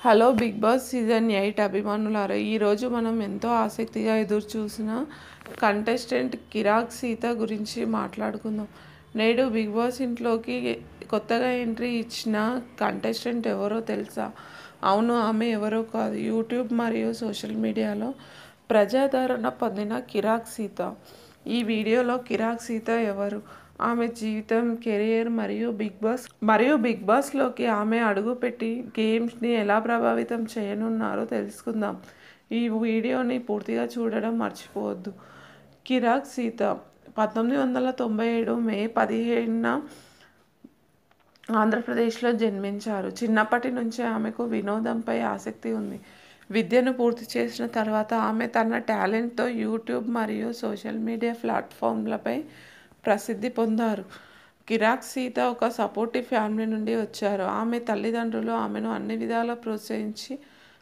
Hello big Boss season 8 అభిమానులారా, ఈరోజు మనం ఎంతో ఆసక్తిగా ఎదురుచూసిన కంటెస్టెంట్ కిరాక్ సీత గురించి మాట్లాడుకుందాం. నేడు బిగ్ బాస్ ఇంట్లోకి కొత్తగా ఎంట్రీ ఇచ్చిన కంటెస్టెంట్ ఎవరో తెలుసా? అవును, ఆమె ఎవరో కాదు, యూట్యూబ్ మరియు సోషల్ మీడియాలో ప్రజాదరణ పొందిన కిరాక్ సీత. ఈ వీడియోలో కిరాక్ సీత ఎవరు, ఆమె జీవితం, కెరియర్ మరియు బిగ్ బాస్లోకి ఆమె అడుగుపెట్టి గేమ్స్ని ఎలా ప్రభావితం చేయనున్నారో తెలుసుకుందాం. ఈ వీడియోని పూర్తిగా చూడడం మర్చిపోవద్దు. కిరాక్ సీత 1997 మే 15న ఆంధ్రప్రదేశ్లో జన్మించారు. చిన్నప్పటి నుంచే ఆమెకు వినోదంపై ఆసక్తి ఉంది. విద్యను పూర్తి చేసిన తర్వాత ఆమె తన టాలెంట్తో యూట్యూబ్ మరియు సోషల్ మీడియా ప్లాట్ఫామ్లపై ప్రసిద్ధి పొందారు. కిరాక్ సీత ఒక సపోర్టివ్ ఫ్యామిలీ నుండి వచ్చారు. ఆమె తల్లిదండ్రులు ఆమెను అన్ని విధాలా ప్రోత్సహించి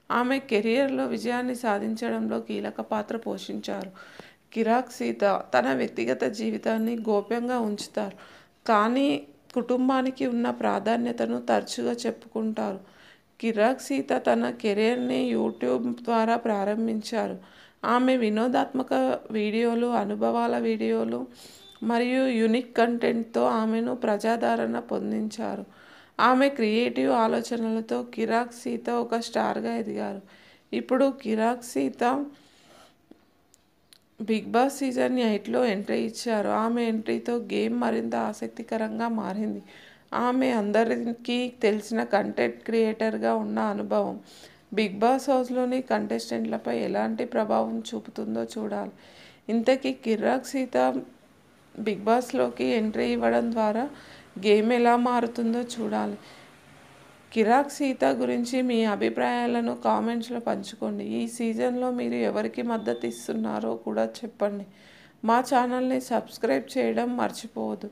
ఆమె కెరియర్లో విజయాన్ని సాధించడంలో కీలక పాత్ర పోషించారు. కిరాక్ సీత తన వ్యక్తిగత జీవితాన్ని గోప్యంగా ఉంచుతారు, కానీ కుటుంబానికి ఉన్న ప్రాధాన్యతను తరచుగా చెప్పుకుంటారు. కిరాక్ సీత తన కెరీర్ని యూట్యూబ్ ద్వారా ప్రారంభించారు. ఆమె వినోదాత్మక వీడియోలు, అనుభవాల వీడియోలు మరియు యూనిక్ కంటెంట్తో ఆమెను ప్రజాదరణ పొందించారు. ఆమె క్రియేటివ్ ఆలోచనలతో కిరాక్ సీత ఒక స్టార్గా ఎదిగారు. ఇప్పుడు Kirrak Seetha Bigg Boss season 8లో ఎంట్రీ ఇచ్చారు. ఆమె ఎంట్రీతో గేమ్ మరింత ఆసక్తికరంగా మారింది. ఆమె అందరికీ తెలిసిన కంటెంట్ క్రియేటర్గా ఉన్న అనుభవం బిగ్ బాస్ హౌస్లోని కంటెస్టెంట్లపై ఎలాంటి ప్రభావం చూపుతుందో చూడాలి. ఇంతకీ కిరాక్ సీత బిగ్ బాస్లోకి ఎంట్రీ ఇవ్వడం ద్వారా గేమ్ ఎలా మారుతుందో చూడాలి. కిరాక్ సీత గురించి మీ అభిప్రాయాలను కామెంట్స్లో పంచుకోండి. ఈ సీజన్లో మీరు ఎవరికి మద్దతు ఇస్తున్నారో కూడా చెప్పండి. మా ఛానల్ని సబ్స్క్రైబ్ చేయడం మర్చిపోవద్దు.